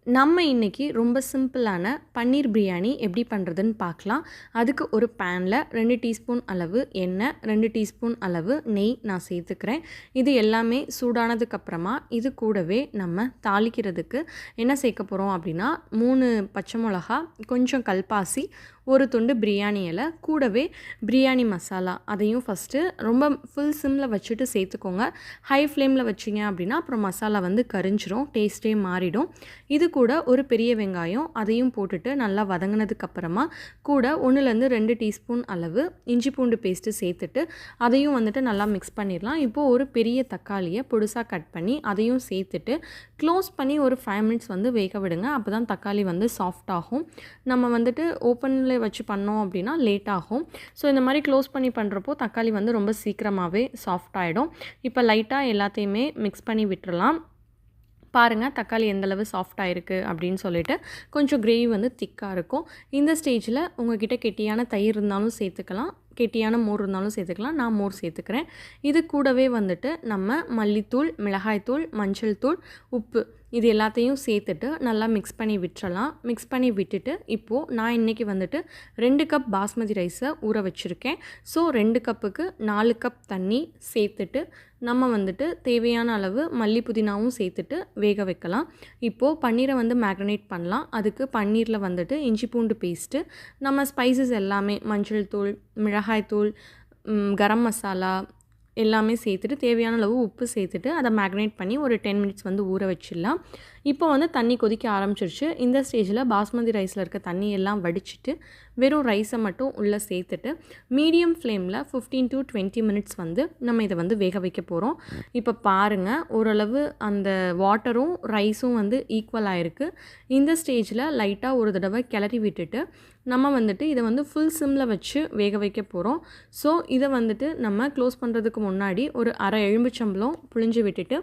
நம்ம இன்றைக்கி ரொம்ப சிம்பிளான பன்னீர் பிரியாணி எப்படி பண்ணுறதுன்னு பார்க்கலாம். அதுக்கு ஒரு பேனில் 2 டீஸ்பூன் அளவு எண்ணெய், 2 டீஸ்பூன் அளவு நெய் நான் சேர்த்துக்கிறேன். இது எல்லாமே சூடானதுக்கப்புறமா இது கூடவே நம்ம தாளிக்கிறதுக்கு என்ன சேர்க்க போகிறோம் அப்படின்னா 3 பச்சை மிளகா, கொஞ்சம் கல்பாசி, ஒரு துண்டு பிரியாணி இலை, கூடவே பிரியாணி மசாலா அதையும் ஃபஸ்ட்டு ரொம்ப ஃபுல் சிம்மில் வச்சுட்டு சேர்த்துக்கோங்க. ஹை ஃப்ளேமில் வச்சிங்க அப்படின்னா அப்புறம் மசாலா வந்து கரிஞ்சிரும், டேஸ்ட்டே மாறிடும். இது கூட ஒரு பெரிய வெங்காயம் அதையும் போட்டுட்டு நல்லா வதங்கினதுக்கப்புறமா கூட 1லேருந்து 2 டீஸ்பூன் அளவு இஞ்சி பூண்டு பேஸ்ட்டு சேர்த்துட்டு அதையும் வந்துட்டு நல்லா மிக்ஸ் பண்ணிடலாம். இப்போது ஒரு பெரிய தக்காளியை பொடுசாக கட் பண்ணி அதையும் சேர்த்துட்டு க்ளோஸ் பண்ணி ஒரு 5 மினிட்ஸ் வந்து வேக விடுங்க. அப்போ தான் தக்காளி வந்து சாஃப்ட் ஆகும். நம்ம வந்துட்டு ஓப்பனில் வச்சு பண்ணோம் அப்படின்னா லேட் ஆகும். ஸோ இந்த மாதிரி க்ளோஸ் பண்ணி பண்ணுறப்போ தக்காளி வந்து ரொம்ப சீக்கிரமாகவே சாஃப்ட் ஆகிடும். இப்போ லைட்டாக எல்லாத்தையுமே மிக்ஸ் பண்ணி விட்டுறலாம். பாருங்கள் தக்காளி எந்தளவு சாஃப்டாக இருக்குது அப்படின்னு சொல்லிட்டு கொஞ்சம் கிரேவி வந்து திக்காக இருக்கும். இந்த ஸ்டேஜில் உங்கள்கிட்ட கெட்டியான தயிர் இருந்தாலும் சேர்த்துக்கலாம், கெட்டியான மோர் இருந்தாலும் சேர்த்துக்கலாம். நான் மோர் சேர்த்துக்கிறேன். இது கூடவே வந்துட்டு நம்ம மல்லித்தூள், மிளகாய்த்தூள், மஞ்சள் தூள், உப்பு இது எல்லாத்தையும் சேர்த்துட்டு நல்லா மிக்ஸ் பண்ணி விட்டுறலாம். மிக்ஸ் பண்ணி விட்டுட்டு இப்போது நான் இன்றைக்கி வந்துட்டு 2 கப் பாஸ்மதி ரைஸை ஊற வச்சுருக்கேன். ஸோ 2 கப்புக்கு 4 கப் தண்ணி சேர்த்துட்டு நம்ம வந்துட்டு தேவையான அளவு மல்லி புதினாவும் சேர்த்துட்டு வேக வைக்கலாம். இப்போது பன்னீரை வந்து மேக்ரினேட் பண்ணலாம். அதுக்கு பன்னீரில் வந்துட்டு இஞ்சி பூண்டு பேஸ்ட்டு, நம்ம ஸ்பைசஸ் எல்லாமே மஞ்சள் தூள், மிளகாய்த்தூள், கரம் மசாலா எல்லாமே சேர்த்துட்டு தேவையான அளவு உப்பு சேர்த்துட்டு அதை மேக்ரினேட் பண்ணி ஒரு 10 மினிட்ஸ் வந்து ஊற வச்சிடலாம். இப்போ வந்து தண்ணி கொதிக்க ஆரம்பிச்சிருச்சு. இந்த ஸ்டேஜில் பாஸ்மதி ரைஸில் இருக்க தண்ணி எல்லாம் வடிச்சிட்டு வெறும் ரைஸை மட்டும் உள்ளே சேர்த்துட்டு மீடியம் ஃப்ளேமில் 15 to 20 மினிட்ஸ் வந்து நம்ம இதை வந்து வேக வைக்க போகிறோம். இப்போ பாருங்கள் ஓரளவு அந்த வாட்டரும் ரைஸும் வந்து ஈக்குவலாக இருக்குது. இந்த ஸ்டேஜில் லைட்டாக ஒரு தடவை கிளறி விட்டுட்டு நம்ம வந்துட்டு இதை வந்து ஃபுல் சிம்மில் வச்சு வேக வைக்க போகிறோம். ஸோ இதை வந்துட்டு நம்ம க்ளோஸ் பண்ணுறதுக்கு முன்னாடி ஒரு அரை எலுமிச்சம்பழம் புழிஞ்சு விட்டுட்டு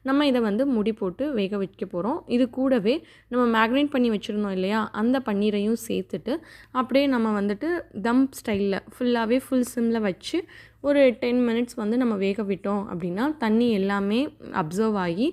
நம்ம இதை வந்து முடி போட்டு வேக வைக்க போகிறோம். இது கூடவே நம்ம மேக்ரினேட் பண்ணி வச்சுருந்தோம் இல்லையா, அந்த பன்னீரையும் சேர்த்துட்டு அப்படியே நம்ம வந்துட்டு தம் ஸ்டைலில் ஃபுல்லாகவே ஃபுல் சிம்மில் வச்சு ஒரு 10 மினிட்ஸ் வந்து நம்ம வேக விட்டோம் அப்படின்னா தண்ணி எல்லாமே அப்சர்வ் ஆகி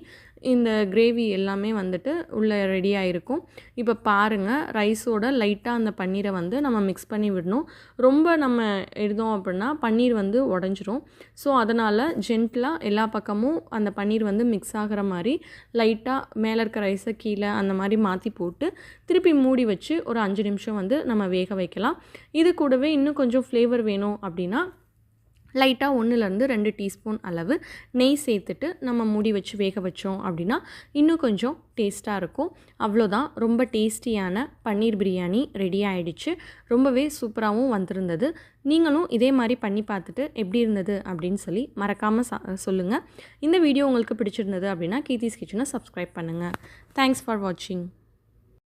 இந்த கிரேவி எல்லாமே வந்துட்டு உள்ளே ரெடியாக இருக்கும். இப்போ பாருங்கள் ரைஸோட லைட்டாக அந்த பன்னீரை வந்து நம்ம மிக்ஸ் பண்ணி விடணும். ரொம்ப நம்ம எடுத்தோம் அப்படின்னா பன்னீர் வந்து உடஞ்சிரும். ஸோ அதனால் ஜென்டிலாக எல்லா பக்கமும் அந்த பன்னீர் வந்து மிக்ஸ் ஆகிற மாதிரி லைட்டாக மேலே இருக்க ரைஸை கீழே அந்த மாதிரி மாற்றி போட்டு திருப்பி மூடி வச்சு ஒரு 5 நிமிஷம் வந்து நம்ம வேக வைக்கலாம். இது கூடவே இன்னும் கொஞ்சம் ஃப்ளேவர் வேணும் அப்படின்னா லைட்டாக 1லேருந்து 2 டீஸ்பூன் அளவு நெய் சேர்த்துட்டு நம்ம மூடி வச்சு வேக வச்சோம் அப்படின்னா இன்னும் கொஞ்சம் டேஸ்ட்டாக இருக்கும். அவ்வளோதான், ரொம்ப டேஸ்டியான பன்னீர் பிரியாணி ரெடி ஆகிடுச்சு. ரொம்பவே சூப்பராகவும் வந்திருந்தது. நீங்களும் இதே மாதிரி பண்ணி பார்த்துட்டு எப்படி இருந்தது அப்படின்னு சொல்லி மறக்காமல் சொல்லுங்கள். இந்த வீடியோ உங்களுக்கு பிடிச்சிருந்தது அப்படின்னா கீர்த்திஸ் கிச்சனை சப்ஸ்கிரைப் பண்ணுங்கள். தேங்க்ஸ் ஃபார் வாட்சிங்.